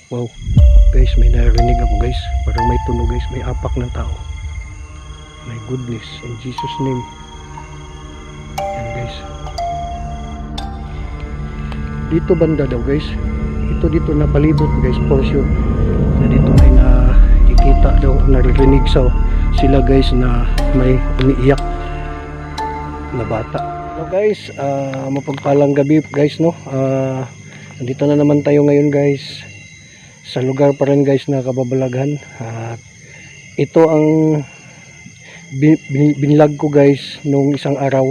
Wow guys, may narinig ako guys, parang may tunog guys, may apak ng tao. My goodness, in Jesus name. Yan guys, dito banda daw guys, dito na palibot guys, portion na dito may nakikita daw, naririnig sa sila guys na may umiiyak na bata. Hello guys, mapagpalang gabi guys, no. Nandito na naman tayo ngayon guys sa lugar pa rin guys na Kababalaghan. Ito ang binlog ko guys nung isang araw,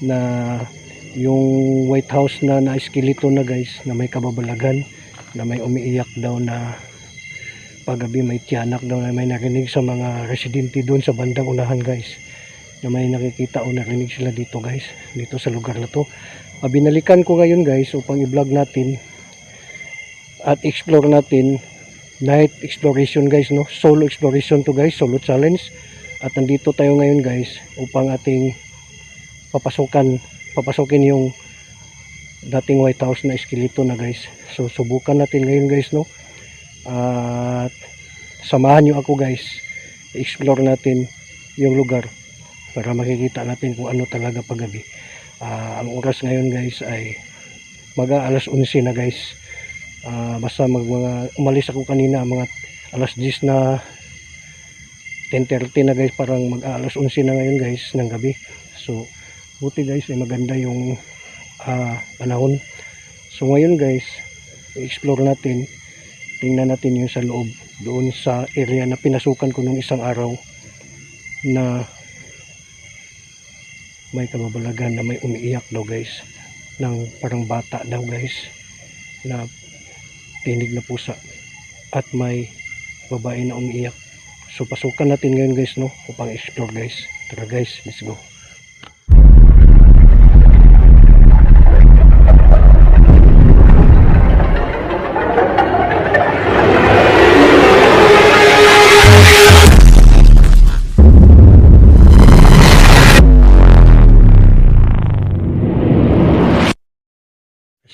na yung White House na na-eskelito na guys, na may Kababalaghan, na may umiiyak daw na paggabi, may tiyanak daw na may narinig sa mga residente doon sa bandang unahan guys, na may nakikita o narinig sila dito guys, dito sa lugar na to. Binalikan ko ngayon guys upang i-vlog natin at explore natin, night exploration guys, no, solo exploration to guys, solo challenge. At nandito tayo ngayon guys upang ating papasokin yung dating White House na eskelito na guys. So subukan natin ngayon guys, no, at samahan nyo ako guys, explore natin yung lugar para makikita natin kung ano talaga paggabi. Ang oras ngayon guys ay alas 11 na guys. Basta umalis ako kanina mga alas 10 na 10:30 na guys, parang alas 11 na ngayon guys ng gabi. So buti guys ay maganda yung panahon. So ngayon guys, i-explore natin, tingnan natin yung sa loob, doon sa area na pinasukan ko nung isang araw, na may Kababalaghan na may umiiyak daw guys, ng parang bata daw guys, na tinig na pusa, at may babae na umiiyak. So pasukan natin ngayon guys, no, upang explore guys. Tara guys, let's go.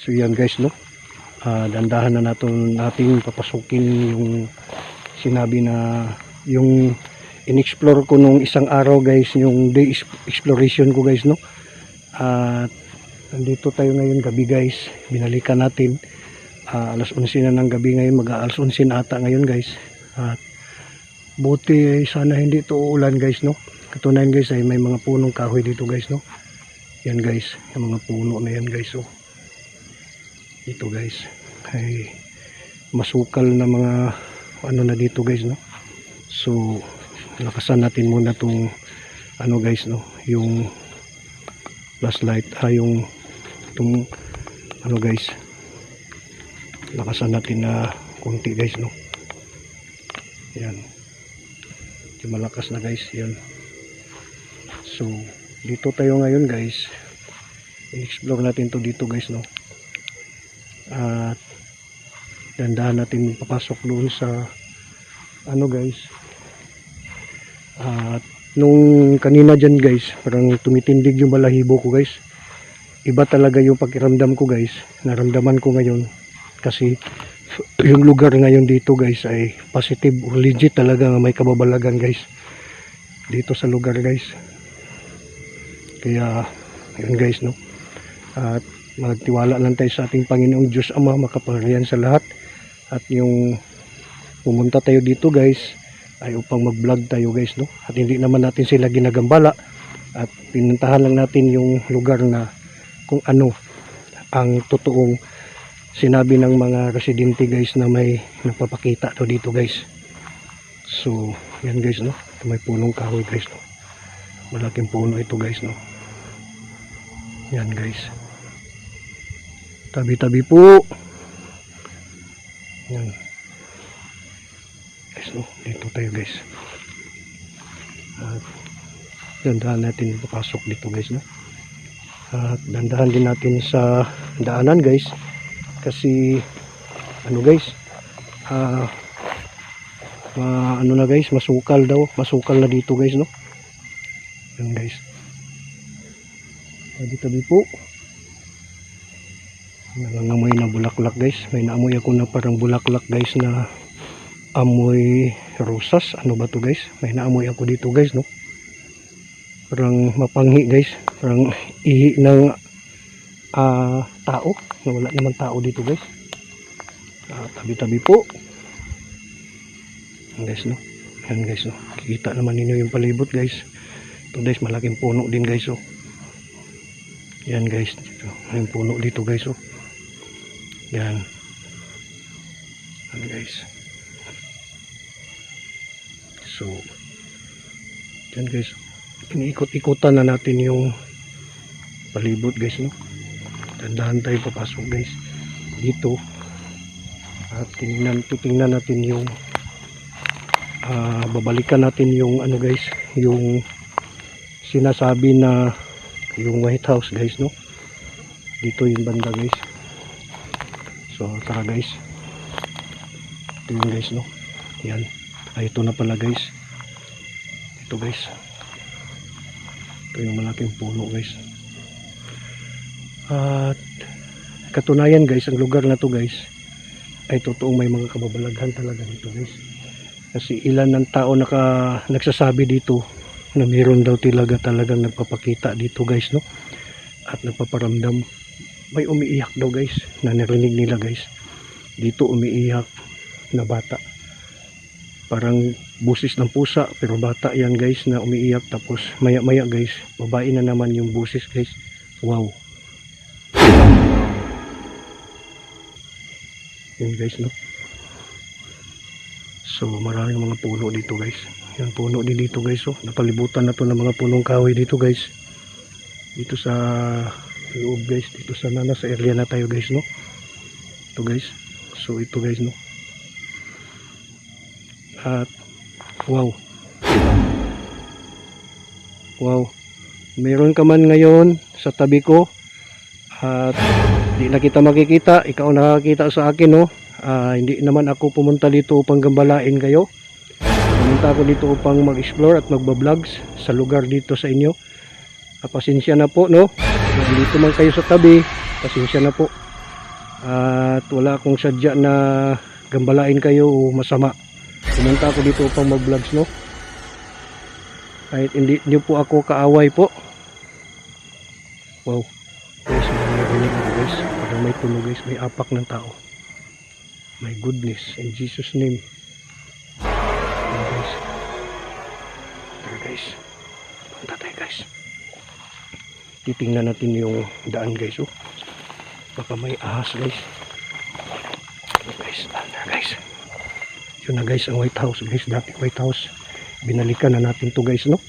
So yan guys, no, dandahan na nating papasukin yung sinabi na yung in-explore ko nung isang araw guys, yung day exploration ko guys, no. At nandito tayo ngayon gabi guys, binalikan natin, alas 11 na ng gabi ngayon, alas 11 na ata ngayon guys. At buti sana hindi ito uulan guys, no. Katunayan guys ay may mga punong kahoy dito guys, no. Yan guys, yung mga puno na yan guys, oh. Dito guys ay masukal na mga ano na dito guys, no. So lakasan natin muna tong ano guys, no, yung flashlight, yung itong ano guys, lakasan natin na konti guys, no. Yan, yung malakas na guys, yan. So dito tayo ngayon guys, i-explore natin to dito guys, no. At dandahan natin papasok doon sa ano guys. At nung kanina dyan guys, parang tumitindig yung balahibo ko guys. Iba talaga yung pakiramdam ko guys, naramdaman ko ngayon, kasi yung lugar ngayon dito guys ay positive, legit talaga may Kababalaghan guys dito sa lugar guys. Kaya yun guys, no. At magtiwala lang tayo sa ating Panginoong Diyos Ama, makapangyarihan sa lahat. At yung pumunta tayo dito guys ay upang mag-vlog tayo guys, no. At hindi naman natin sila ginagambala, at pinuntahan lang natin yung lugar na kung ano ang totoong sinabi ng mga residente guys, na may napapakita to dito guys. So yan guys, no, may punong kahoy guys, no. Malaking puno ito guys, no. Yan guys, tabi-tabi po. Yan guys, no, dito tayo guys. At dandahan natin papasok dito guys, no. At dandahan din natin sa daanan guys, kasi ano guys, ano na guys, masukal na dito guys, no. Yan guys, tabi-tabi po. Nangangamoy na bulaklak guys. May naamoy ako na parang bulaklak guys na amoy rosas. Ano ba to guys? May naamoy ako dito guys, no? Parang mapanghi guys. Parang ihi ng tao. Wala naman tao dito guys. Tabi-tabi po. Yan guys, no? Yan guys, no? Kikita naman ninyo yung palibot guys. Ito guys, malaking puno din guys, oh. Yan guys, dito. Yung puno dito guys, oh. Yan. Yan guys. So, yan guys. Iniikot-ikutan na natin yung palibot guys, no? Dandahan tayo papasok guys. Dito. At titingnan natin yung babalikan natin yung ano guys, yung sinasabi na yung White House guys, no? Dito yung banda guys. So tara guys, ito yung guys, no? Yan, ito na pala guys. Ito guys, ito yung malaking puno guys. At katunayan guys, ang lugar na to guys ay totoong may mga kababalaghan talaga dito guys. Kasi ilan ng tao nagsasabi dito na mayroon daw talagang nagpapakita dito guys, no? At nagpaparamdam. May umiiyak daw guys, na narinig nila guys. Dito umiiyak na bata. Parang busis ng pusa, pero bata yan guys na umiiyak. Tapos maya maya guys, babae na naman yung busis guys. Wow. Yun guys, no? So maraming mga puno dito guys. Yan, puno din dito guys, oh. Napalibutan na to ng mga punong kahoy dito guys. Dito sa loob guys, dito sa nasa area na tayo guys, no? Ito guys. So ito guys, no? At wow. Wow. Meron ka man ngayon sa tabi ko. At di na kita makikita, ikaw nakakita sa akin, no? Hindi naman ako pumunta dito upang gambalain kayo. Pumunta ako dito upang mag-explore at magba-vlogs sa lugar dito sa inyo. Pasensya na po, no? Dito man kayo sa tabi, pasensya na po. At wala akong sadya na gambalain kayo o masama. Pumunta ako dito upang mag-vlogs, no? Kahit hindi nyo po ako kaaway po. Wow. Guys, guys, parang may tunog guys, may apak ng tao. My goodness, in Jesus name. Ayan guys. Tara guys, punta tayo guys. Titingnan natin yung daan guys, oh. Baka may ahas guys. Ayan guys, tara guys. Yun na guys, ang White House guys, dating White House. Binalikan na natin to guys, no?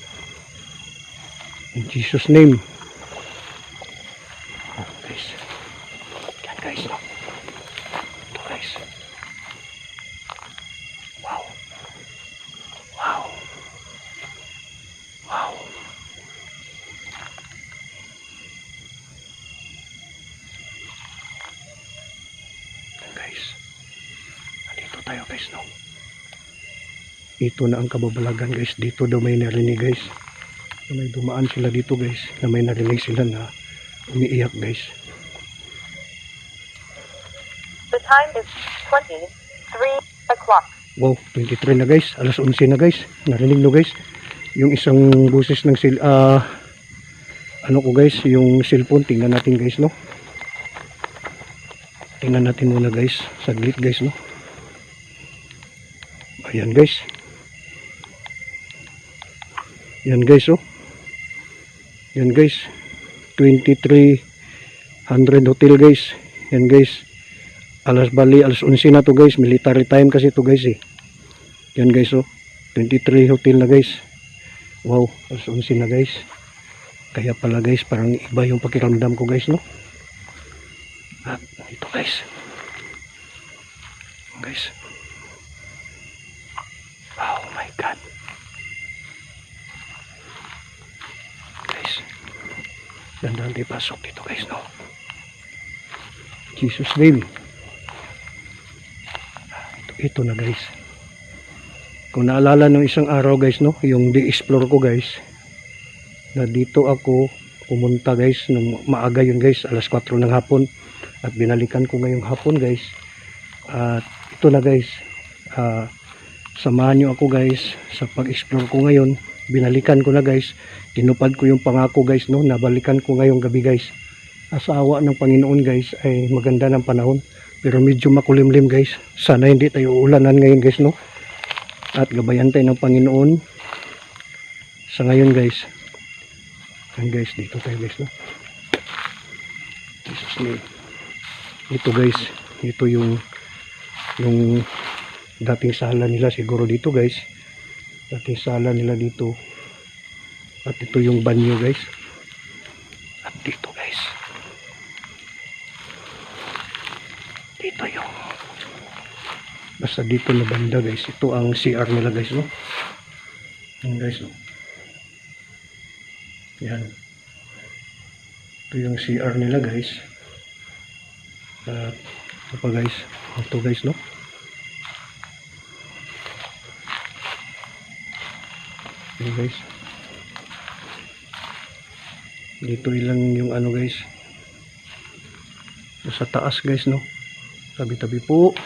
In Jesus name. Guys, yan guys, no? Ito guys. Wow. Wow. Wow. Yan guys. Andito tayo guys, no? Ito na ang kababalagan guys. Dito daw may narinig guys. Na may dumaan sila dito guys. Na may narinig sila na umiiyak guys. The time is 23 o'clock. Wow, 23 na guys. Alas 11 na guys. Narinig no guys. Yung isang buses ng ano ko guys, yung cellphone. Tingnan natin guys, no? Tingnan natin muna guys. Saglit guys, no? Ayan guys. Yan guys, oh. Yan guys. 2300 hotel guys. Yan guys. Alas 11 na to guys. Military time kasi to guys, eh. Yan guys, oh. 23 hotel na guys. Wow, alas 11 na guys. Kaya pala guys, parang iba yung pakiramdam ko guys, no? At ito guys. Guys. Oh my God. Guys. Dandan tayo pasok dito guys, no? Jesus name. Ito na guys. Kung naalala nung isang araw guys, no? Yung di-explore ko guys. Na dito ako pumunta guys. Nung maaga yun guys. Alas 4 ng hapon. at binalikan ko ngayong hapon guys. At ito na guys, samahan nyo ako guys sa pag-explore ko ngayon. Binalikan ko na guys, tinupad ko yung pangako guys, no, nabalikan ko ngayong gabi guys. Sa awa ng Panginoon guys ay maganda ng panahon, pero medyo makulimlim guys. Sana hindi tayo ulanan ngayon guys, no, at gabayan tayo ng Panginoon sa ngayon guys. And guys, dito tayo guys, no. Jesus name. Ito guys, ito yung dating sala nila siguro dito guys. Dating sala nila dito. At ito yung banyo guys. At dito guys, dito yung basta dito na banda guys, ito ang CR nila guys, no. Yan guys, no. Yan, ito yung CR nila guys. At apa guys, ito guys, no. Yan guys, dito ilang yung ano guys, sa taas guys, no. Tabi-tabi po,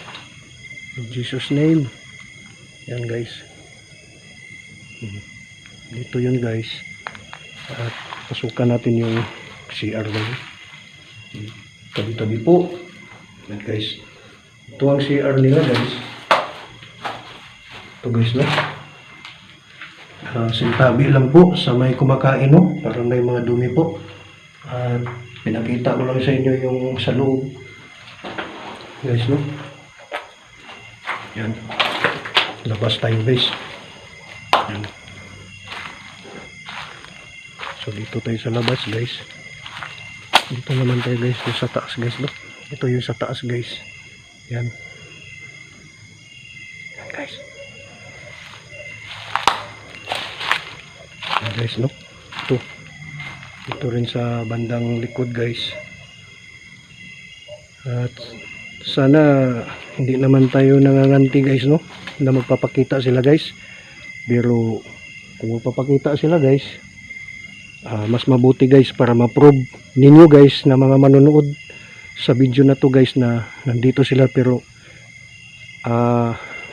in Jesus name. Yan guys, dito yun guys. At pasukan natin yung CR guys. Tabi-tabi po. Yan guys, ito ang CR nila guys. Ito guys, no. Sintabi lang po sa may kumakain, no, parang may mga dumi po. At pinakita ko lang sa inyo yung sa loob guys, no. Yan, labas tayo guys. Yan. So dito tayo sa labas guys. Dito naman tayo guys yung sa taas guys, no. Ito yung sa taas guys. Yan. Yan guys. Yan guys, no. Ito rin sa bandang likod guys. At sana hindi naman tayo nanganganti guys, no, na magpapakita sila guys. Pero kung magpapakita sila guys, mas mabuti guys para ma-prove ninyo guys na mga manonood sa video na to guys na nandito sila. Pero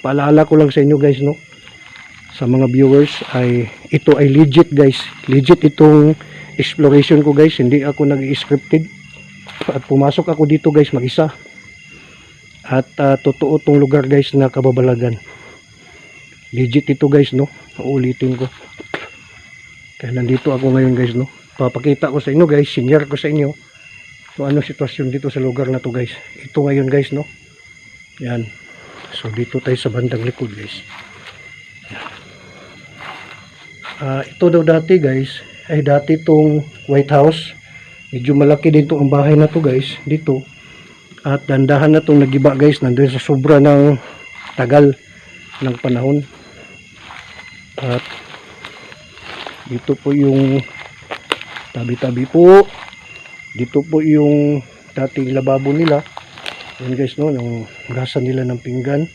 paalala ko lang sa inyo guys, no, sa mga viewers, ay ito ay legit guys. Legit itong exploration ko guys, hindi ako nag-scripted. At pumasok ako dito guys mag-isa. At totoo tong lugar guys na Kababalagan. Legit ito guys, no. Uulitin ko. Kaya nandito ako ngayon guys, no. Papakita ko sa inyo guys, share ko sa inyo kung ano sitwasyon dito sa lugar na to guys. Ito ngayon guys, no. Yan. So dito tayo sa bandang likod guys. Ito daw dati guys, ay dati tong White House. Medyo malaki din ang bahay na to guys, dito. At dandahan na itong nagiba guys, nandun sa sobra ng tagal ng panahon. At dito po yung tabi-tabi po. Dito po yung dating lababo nila. Yan guys, no, yung gasan nila ng pinggan.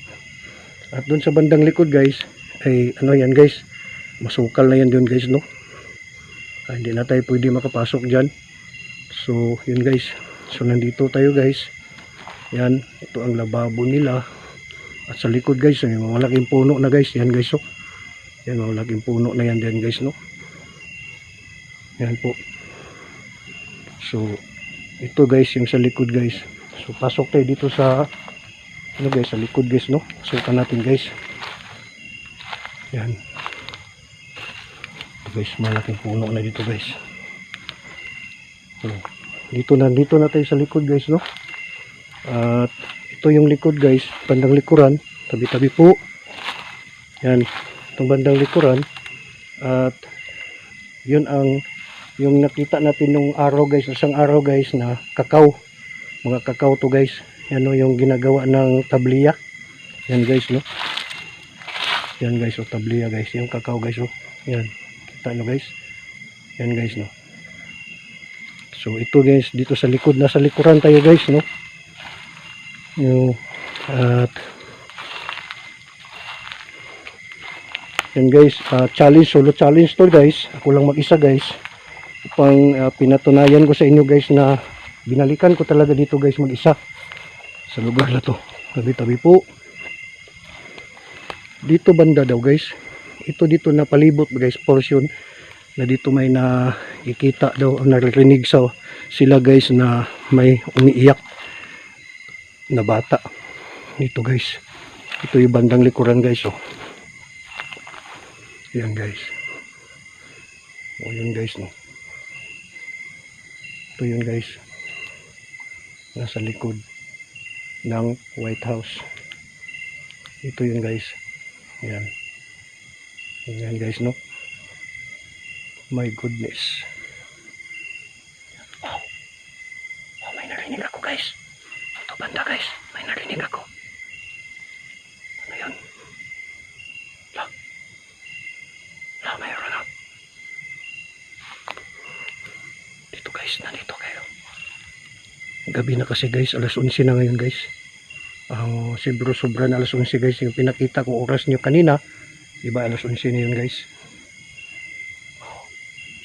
At doon sa bandang likod guys, ay ano yan guys, masukal na yan doon guys, no. Hindi na tayo pwede makapasok dyan. So yun guys, so nandito tayo guys. Yan, ito ang lababo nila. At sa likod guys, may mga malaking puno na guys. Yan guys, oh. Yan, mga malaking puno na yan din guys, no. Yan po. So ito guys yung sa likod guys. So pasok tayo dito sa ano guys, sa likod guys, no. Sukan natin guys. Yan. Ito guys, malaking puno na dito guys. So, dito na tayo sa likod guys, no. At ito yung likod guys, bandang likuran, tabi-tabi po. Yan, itong bandang likuran. At yun ang yung nakita natin nung araw guys, isang araw guys na kakao. Mga kakao to guys. Yan o yung ginagawa ng tabliya. Yan guys, no. Yan guys, o tabliya guys, yung kakao guys, o. Yan, kita nyo guys. Yan guys, no. So ito guys, dito sa likod, nasa likuran tayo guys, no. At yan guys, challenge, solo challenge to guys. Ako lang mag-isa guys. Upang pinatunayan ko sa inyo guys na Binalikan ko talaga dito guys mag-isa sa lugar na to. Tabi-tabi po. Dito banda daw guys. Ito dito na palibot guys, portion na dito may nakikita daw, naririnig sa sila guys na may umiiyak na bata. Dito guys. Ito yung bandang likuran guys oh. Yan guys. O yun guys no. Ito yun guys. Nasa likod ng White House. Ito yun guys. Yan. Yan guys no. My goodness. Wow. Oh, may narinig ako guys. Ito banda guys. May narinig ako. Ano yun? Mayroon na. Dito guys. Nandito kayo. Gabi na kasi guys. Alas 11 na ngayon guys. Siguro sobra na alas 11 guys. Yung pinakita kong oras nyo kanina. Diba alas 11 na yun guys.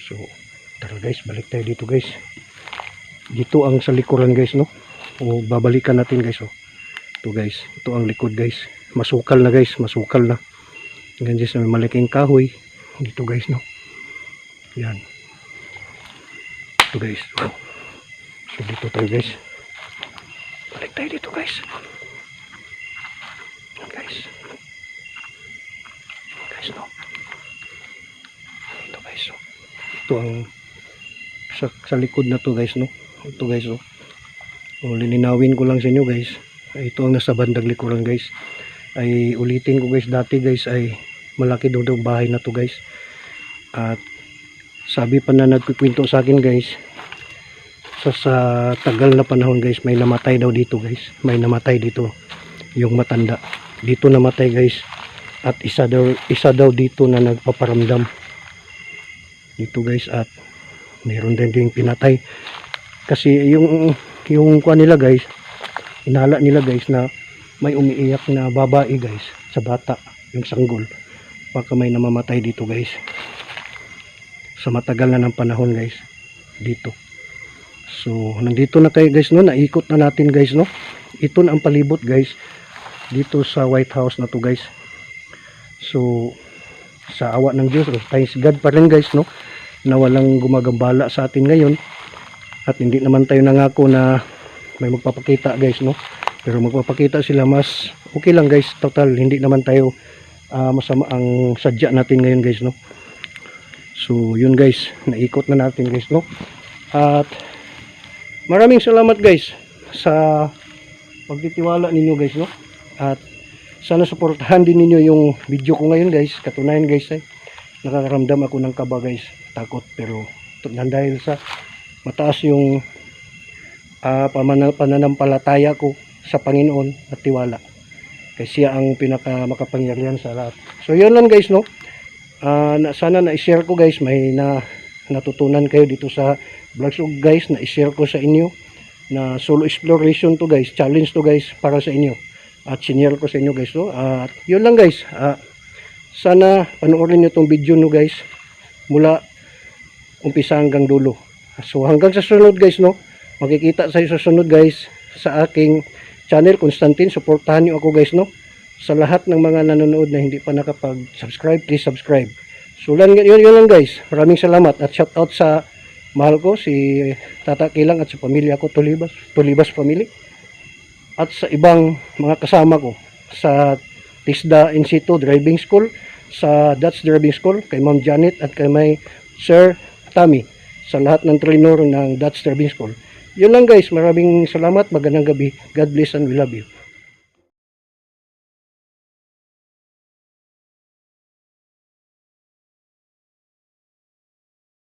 So tara guys, balik tayo dito guys. Dito ang sa likuran guys no. O babalikan natin guys oh. Ito guys, ito ang likod guys. Masukal na guys, masukal na. Ganyan guys, may malaking kahoy dito guys no. Yan. Ito guys. Wow. So dito tayo guys. Balik tayo dito guys. Yan guys. Guys no. Ito guys oh. Ito ang sa likod na to guys no. Ito guys oh. O, lilinawin ko lang sa inyo guys. Ito ang nasa bandang likuran guys. Ay ulitin ko guys, dati guys ay malaki daw daw bahay na to guys. At sabi pa na nagkukwento sa akin guys, sa tagal na panahon guys, may namatay daw dito guys. May namatay dito yung matanda. Dito namatay guys. At isa daw dito na nagpaparamdam dito guys, at mayroon din ding pinatay kasi yung kuha nila guys, inala nila guys na may umiiyak na babae guys sa bata, yung sanggol, baka may namamatay dito guys sa matagal na ng panahon guys dito. So nandito na kayo guys no, naikot na natin guys no. Ito na ang palibot guys dito sa White House na to guys. So sa awa ng Diyos, thanks God pa rin guys no, na walang gumagambala sa atin ngayon, at hindi naman tayo nangako na may magpapakita guys no, pero magpapakita sila, mas okay lang guys, total hindi naman tayo masama ang sadya natin ngayon guys no. So yun guys, naikot na natin guys no, at maraming salamat guys sa pagtitiwala ninyo guys no, at sana suportahan din ninyo yung video ko ngayon guys. Katunayan guys ay nakakaramdam ako ng kaba guys, takot, pero dahil sa mataas yung pananampalataya ko sa Panginoon at tiwala, kasi siya ang pinaka makapangyarihan sa lahat. So yun lang guys no, sana na-share ko guys, may natutunan kayo dito sa vlog. So guys, na-share ko sa inyo na solo exploration to guys, challenge to guys para sa inyo, at sinare ko sa inyo guys no. At yun lang guys, sana panoorin nyo tong video no guys mula umpisa hanggang dulo. So hanggang sa sunod guys no, makikita sa sunod guys sa aking channel Constantine. Suportahan nyo ako guys no. Sa lahat ng mga nanonood na hindi pa nakapag-subscribe, please subscribe. So yun lang guys, maraming salamat, at shout out sa mahal ko si Tata Kilang at sa pamilya ko, Tulibas family, at sa ibang mga kasama ko sa TISDA In Situ Driving School, sa Dutch Driving School, kay Ma'am Janet at kay may Sir Tommy, sa lahat ng trainer ng Dutch Driving School. Yun lang guys, maraming salamat, magandang gabi, God bless and we love you.